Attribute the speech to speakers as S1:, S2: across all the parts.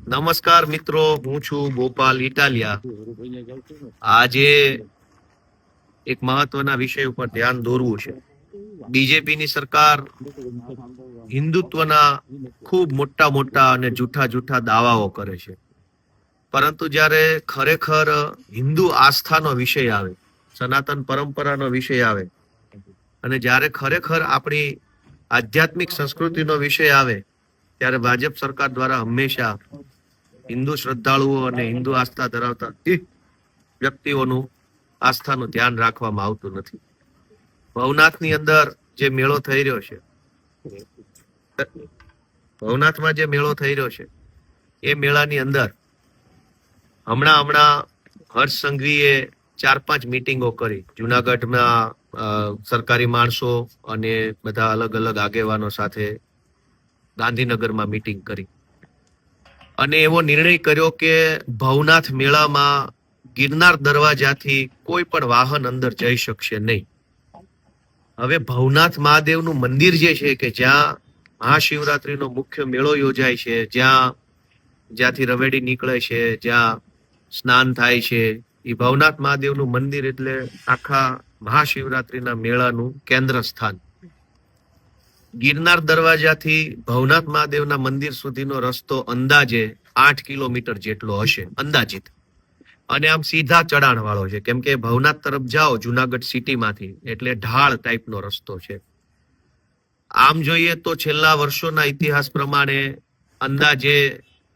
S1: નમસ્કાર મિત્રો, હું છું ગોપાલ ઇટાલિયા. આજે એક મહત્વના વિષય ઉપર ધ્યાન દોરવું છે. બીજેપીની સરકાર હિન્દુત્વના ખૂબ મોટા મોટા અને જૂઠા જૂઠા દાવાઓ કરે છે, પરંતુ જ્યારે ખરેખર હિન્દુ આસ્થાનો વિષય આવે, સનાતન પરંપરાનો વિષય આવે, અને જ્યારે ખરેખર આપણી આધ્યાત્મિક સંસ્કૃતિનો વિષય આવે, ત્યારે ભાજપ સરકાર દ્વારા હંમેશા હિન્દુ શ્રદ્ધાળુઓ અને હિન્દુ આસ્થા ધરાવતા વ્યક્તિઓનું આસ્થાનું ધ્યાન રાખવામાં આવતું નથી. ભવનાથની અંદર જે મેળો થઈ રહ્યો છે, ભવનાથમાં જે મેળો થઈ રહ્યો છે, એ મેળાની અંદર હમણાં હર્ષ સંઘવીએ 4-5 મીટિંગો કરી. જુનાગઢમાં સરકારી માણસો અને બધા અલગ અલગ આગેવાનો સાથે ગાંધીનગરમાં મીટિંગ કરી અને એવો નિર્ણય કર્યો કે ભવનાથ મેળામાં ગિરનાર દરવાજાથી કોઈ પણ વાહન અંદર જઈ શકશે નહીં. હવે ભવનાથ મહાદેવનું મંદિર જે છે, કે જ્યાં મહાશિવરાત્રીનો મુખ્ય મેળો યોજાય છે, જ્યાંથી રવેડી નીકળે છે, જ્યાં સ્નાન થાય છે, એ ભવનાથ મહાદેવનું મંદિર એટલે આખા મહાશિવરાત્રીના મેળાનું કેન્દ્ર સ્થાન. ગિરનાર દરવાજાથી ભવનાથ મહાદેવના મંદિર સુધીનો રસ્તો અંદાજે 8 કિલોમીટર જેટલો હશે, અંદાજિત. અને આમ સીધા ચડાણ વાળો છે, કેમ કે ભવનાથ તરફ જાઓ જુનાગઢ સિટીમાંથી એટલે ઢાળ ટાઈપનો રસ્તો છે. આમ જોઈએ તો છેલ્લા વર્ષોના ઇતિહાસ પ્રમાણે અંદાજે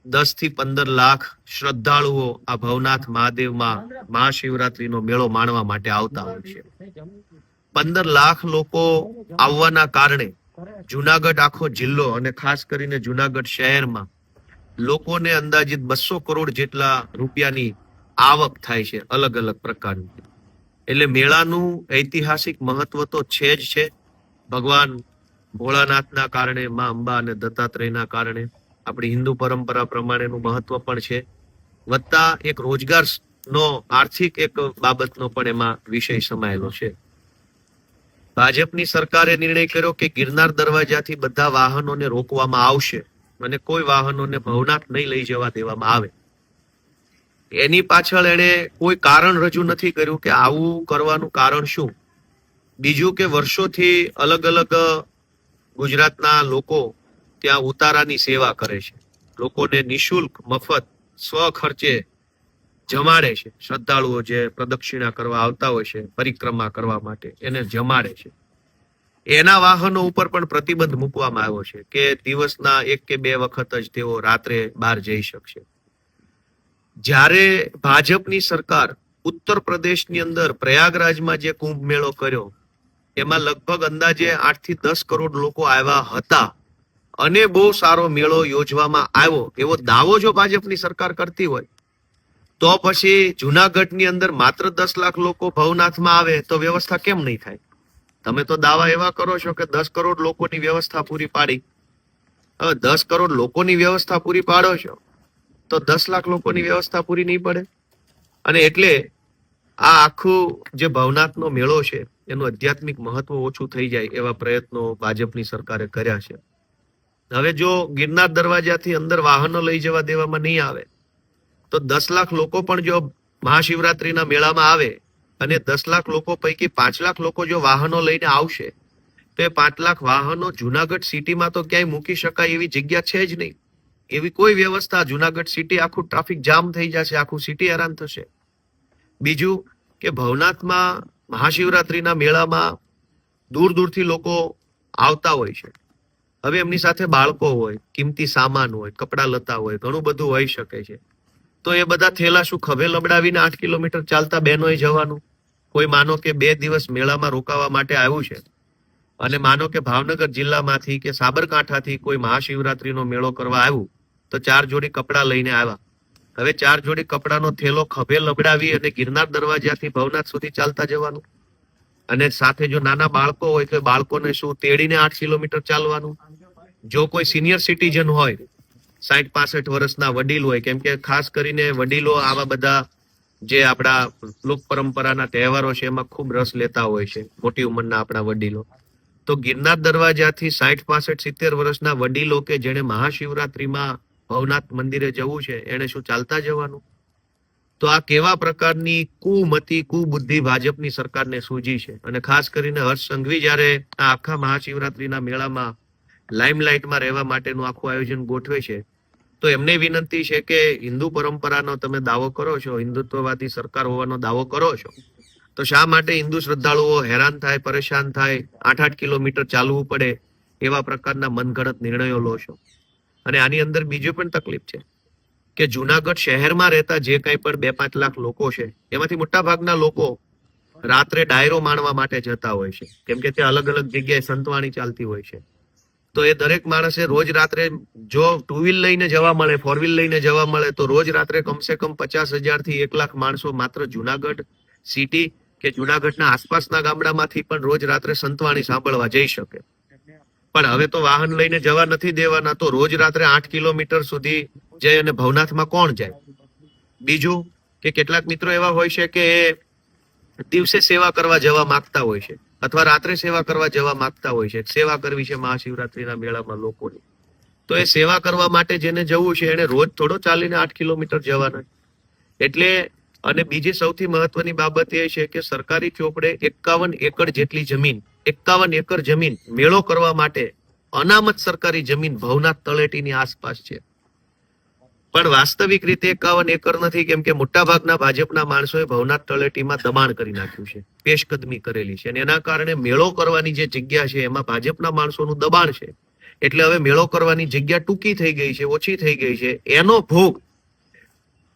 S1: 10 થી 15 લાખ શ્રદ્ધાળુઓ આ ભવનાથ મહાદેવમાં મહાશિવરાત્રીનો મેળો માણવા માટે આવતા હોય છે. 15 લાખ લોકો આવવાના કારણે જુનાગઢ આખો જિલ્લો અને ખાસ કરીને જુનાગઢ શહેરમાં લોકોને અંદાજિત 200 કરોડ જેટલા રૂપિયાની આવક થાય છે, અલગ અલગ પ્રકારની. એટલે મેળાનું ઐતિહાસિક મહત્વ તો છે જ છે. ભગવાન ભોળાનાથના કારણે, મા અંબા અને દત્તાત્રેયના કારણે આપણી હિન્દુ પરંપરા પ્રમાણેનું મહત્વ પણ છે, વત્તા એક રોજગારનો આર્થિક એક બાબતનો પણ એમાં વિષય સમાયેલો છે. ભાજપની સરકારે નિર્ણય કર્યો કે ગિરનાર દરવાજાથી બધા વાહનોને રોકવામાં આવશે અને કોઈ વાહનોને ભવનાથ નહીં લઈ જવા દેવામાં આવે. એની પાછળ એને કોઈ કારણ રજૂ નથી કર્યું કે આવું કરવાનું કારણ શું. બીજું કે વર્ષોથી અલગ અલગ ગુજરાતના લોકો ત્યાં ઉતારાની સેવા કરે છે, લોકોને નિઃશુલ્ક મફત સ્વ ખર્ચે જમાડે છે. શ્રદ્ધાળુઓ જે પ્રદક્ષિણા કરવા આવતા હોય છે પરિક્રમા કરવા માટે, એને જમાડે છે. એના વાહનો ઉપર પણ પ્રતિબંધ મૂકવામાં આવ્યો છે કે દિવસના 1 કે 2 વખત જ તેઓ રાત્રે બહાર જઈ શકશે. જ્યારે ભાજપની સરકાર ઉત્તર પ્રદેશની અંદર પ્રયાગરાજમાં જે કુંભ મેળો કર્યો, એમાં લગભગ અંદાજે 8 થી 10 કરોડ લોકો આવ્યા હતા અને બહુ સારો મેળો યોજવામાં આવ્યો એવો દાવો જો ભાજપની સરકાર કરતી હોય, તો પછી જુનાગઢની અંદર માત્ર 10 લાખ લોકો ભવનાથમાં આવે તો વ્યવસ્થા કેમ નહીં થાય? તમે તો દાવા એવા કરો છો કે 10 કરોડ લોકોની વ્યવસ્થા પૂરી પાડી. હવે 10 કરોડ લોકોની વ્યવસ્થા પૂરી પાડો છો તો 10 લાખ લોકોની વ્યવસ્થા પૂરી નહીં પડે. અને એટલે આ આખું જે ભવનાથનો મેળો છે એનું આધ્યાત્મિક મહત્વ ઓછું થઈ જાય એવા પ્રયત્નો ભાજપની સરકારે કર્યા છે. હવે જો ગિરનાર દરવાજાથી અંદર વાહનો લઈ જવા દેવામાં નહીં આવે તો 10 લાખ લોકો પણ જો મહાશિવરાત્રીના મેળામાં આવે અને 10 લાખ લોકો પૈકી 5 લાખ લોકો જો વાહનો લઈને આવશે તો એ 5 લાખ વાહનો જુનાગઢ સિટીમાં તો ક્યાંય મૂકી શકાય એવી જગ્યા છે જ નહીં. એવી કોઈ વ્યવસ્થા, જુનાગઢ સિટી આખું ટ્રાફિક જામ થઈ જશે, આખું સિટી હેરાન થશે. બીજું કે ભવનાથમાં મહાશિવરાત્રીના મેળામાં દૂર દૂરથી લોકો આવતા હોય છે. હવે એમની સાથે બાળકો હોય, કિંમતી સામાન હોય, કપડા લતા હોય, ઘણું બધું હોઈ શકે છે. તો એ બધા થેલા શું ખભે લબડાવીને 8 કિલોમીટર ચાલતા બહેનોએ જવાનું? કોઈ માનો કે 2 દિવસ મેળામાં રોકાવા માટે આવ્યું છે અને માનો કે ભાવનગર જિલ્લામાંથી કે સાબરકાંઠાથી કોઈ મહાશિવરાત્રીનો મેળો કરવા આવ્યું તો 4 જોડી કપડા લઈને આવ્યા. હવે 4 જોડી કપડાનો થેલો ખભે લબડાવી અને ગિરનાર દરવાજાથી ભવનાથ સુધી ચાલતા જવાનું. અને સાથે જો નાના બાળકો હોય તો બાળકોને શું તેડીને 8 કિલોમીટર ચાલવાનું? જો કોઈ સિનિયર સિટીઝન હોય, 60-65 વર્ષના વડીલ હોય, કેમ કે ખાસ કરીને વડીલો આવા બધા જે આપણા લોક પરંપરાના તહેવારો છે એમાં ખૂબ રસ લેતા હોય છે, મોટી ઉંમરના આપણા વડીલો. તો ગિરનાર દરવાજાથી 60-65-70 વર્ષના વડીલો કે જેને મહાશિવરાત્રીમાં ભવનાથ મંદિરે જવું છે એને શું ચાલતા જવાનું? તો આ કેવા પ્રકારની કુમતી કુબુદ્ધિ ભાજપની સરકારને સૂજી છે. અને ખાસ કરીને હર્ષ સંઘવી જ્યારે આ આખા મહાશિવરાત્રીના મેળામાં લાઇમલાઇટમાં રહેવા માટેનું આખું આયોજન ગોઠવે છે, તો એમને વિનંતી છે કે હિન્દુ પરંપરાનો તમે દાવો કરો છો, હિન્દુત્વવાદી સરકાર હોવાનો દાવો કરો છો, તો શા માટે હિન્દુ શ્રદ્ધાળુઓ હેરાન થાય, પરેશાન થાય, 8-8 કિલોમીટર ચાલવું પડે, એવા પ્રકારના મનગઢંત નિર્ણયો લો છો? અને આની અંદર બીજી પણ તકલીફ છે કે જુનાગઢ શહેરમાં રહેતા જે કંઈ પણ 2-5 લાખ લોકો છે, એમાંથી મોટા ભાગના લોકો રાત્રે ડાયરો માણવા માટે જતા હોય છે, કેમ કે ત્યાં અલગ અલગ જગ્યાએ સંતવાણી ચાલતી હોય છે. તો એ દરેક માણસે રોજ રાત્રે જો 2 વ્હીલ લઈને જવા મળે, 4 વ્હીલ લઈને જવા મળે, તો રોજ રાત્રે કમસે કમ 50,000 થી 1 લાખ માણસો માત્ર જુનાગઢ સિટી કે જુનાગઢના આસપાસના ગામડામાંથી પણ રોજ રાત્રે સંતવાણી સાંભળવા જઈ શકે. પણ હવે તો વાહન લઈને જવા નથી દેવાના, તો રોજ રાત્રે 8 કિલોમીટર સુધી જઈ અને ભવનાથમાં કોણ જાય? બીજું કે કેટલાક મિત્રો એવા હોય છે કે દિવસે સેવા કરવા જવા માંગતા હોય છે, અથવા રાત્રે સેવા કરવા જવા માંગતા હોય છે. સેવા કરવી છે મહાશિવરાત્રીના મેળામાં લોકોની, તો એ સેવા કરવા માટે જેને જવું છે એને રોજ થોડો ચાલીને 8 કિલોમીટર જવાના. એટલે અને બીજી સૌથી મહત્વની બાબત એ છે કે સરકારી ચોપડે 51 એકર જેટલી જમીન, 51 એકર જમીન મેળો કરવા માટે અનામત સરકારી જમીન ભવનાથ તળેટીની આસપાસ છે. પણ વાસ્તવિક રીતે 51 એકર નથી, કેમ કે મોટાભાગના ભાજપના માણસોએ ભવનાથ તળેટીમાં દબાણ કરી નાખ્યું છે, પેશકદમી કરેલી છે, અને એના કારણે મેળો કરવાની જે જગ્યા છે એમાં ભાજપના માણસોનું દબાણ છે. એટલે હવે મેળો કરવાની જગ્યા ટૂંકી થઈ ગઈ છે, ઓછી થઈ ગઈ છે. એનો ભોગ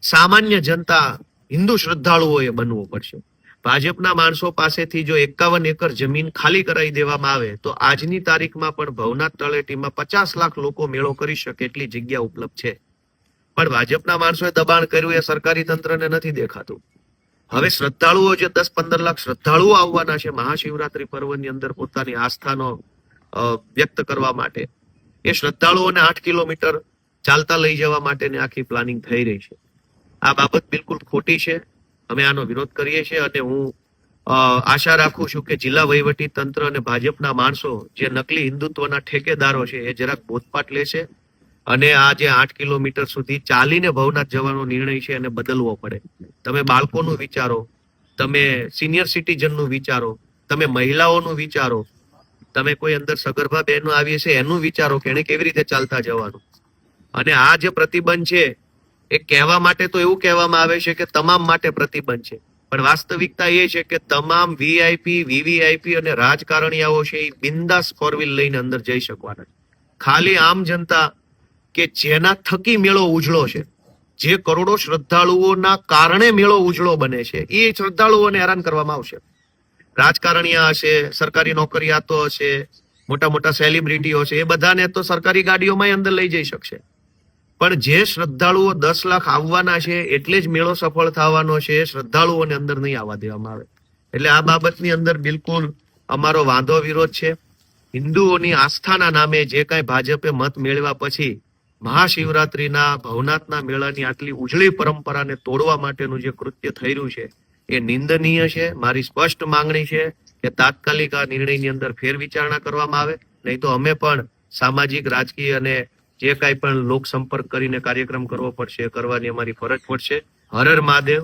S1: સામાન્ય જનતા, હિન્દુ શ્રદ્ધાળુઓએ બનવું પડશે. ભાજપના માણસો પાસેથી જો 51 એકર જમીન ખાલી કરાવી દેવામાં આવે તો આજની તારીખમાં પણ ભવનાથ તળેટીમાં 50 લાખ લોકો મેળો કરી શકે એટલી જગ્યા ઉપલબ્ધ છે. પણ ભાજપના માણસોએ દબાણ કર્યું એ સરકારી તંત્રને નથી દેખાતું. હવે શ્રદ્ધાળુઓ જે 10-15 લાખ શ્રદ્ધાળુઓ આવવાના છે મહાશિવરાત્રી પર્વની અંદર પોતાની આસ્થાનો વ્યક્ત કરવા માટે, એ શ્રદ્ધાળુઓને 8 કિલોમીટર ચાલતા લઈ જવા માટેની આખી પ્લાનિંગ થઈ રહી છે. આ બાબત બિલકુલ ખોટી છે. અમે આનો વિરોધ કરીએ છીએ અને હું આશા રાખું છું કે જિલ્લા વહીવટી તંત્ર અને ભાજપના માણસો જે નકલી હિન્દુત્વના ઠેકેદારો છે એ જરાક બોધપાઠ લેશે અને આ જે 8 કિલોમીટર સુધી ચાલીને ભવનાથ જવાનો નિર્ણય છે એને બદલવો પડે. તમે બાળકોનું વિચારો, તમે સિનિયર સિટીઝનનું વિચારો, તમે મહિલાઓનું વિચારો, તમે કોઈ અંદર સગર્ભા બહેનો આવી છે એનું વિચારો કે એને કેવી રીતે ચાલતા જવાનું. અને આ જે પ્રતિબંધ છે એ કહેવા માટે તો એવું કહેવામાં આવે છે કે તમામ માટે પ્રતિબંધ છે, પણ વાસ્તવિકતા એ છે કે તમામ વીઆઈપી, વીવીઆઈપી અને રાજકારણીયાઓ છે એ બિંદાસ 4 વ્હીલ લઈને અંદર જઈ શકવાના. ખાલી આમ જનતા કે જેના થકી મેળો ઉજળો છે, જે કરોડો શ્રદ્ધાળુઓના કારણે મેળો ઉજળો બને છે, એ શ્રદ્ધાળુઓને હેરાન કરવામાં આવશે. રાજકારણીયા હશે, સરકારી નોકરિયાતો હશે, મોટા મોટા સેલિબ્રિટીઓ છે, એ બધાને તો સરકારી ગાડીઓમાં અંદર લઈ જઈ શકશે. પણ જે શ્રદ્ધાળુઓ 10 લાખ આવવાના છે એટલે જ મેળો સફળ થવાનો છે, એ શ્રદ્ધાળુઓને અંદર નહીં આવવા દેવામાં આવે. એટલે આ બાબતની અંદર બિલકુલ અમારો વાંધો વિરોધ છે. હિન્દુઓની આસ્થાના નામે જે કાંઈ ભાજપે મત મેળવ્યા પછી મહાશિવરાત્રીના ભવનાથના મેળાની આટલી ઉજળી પરંપરાને તોડવા માટેનું જે કૃત્ય થઈ રહ્યું છે એ નિંદનીય છે. મારી સ્પષ્ટ માંગણી છે કે તાત્કાલિક આ નિર્ણયની અંદર ફેરવિચારણા કરવામાં આવે, નહીં તો અમે પણ સામાજિક, રાજકીય અને જે કાંઈ પણ લોક સંપર્ક કરીને કાર્યક્રમ કરવો પડશે એ કરવાની અમારી ફરજ પડશે. હર હર મહાદેવ.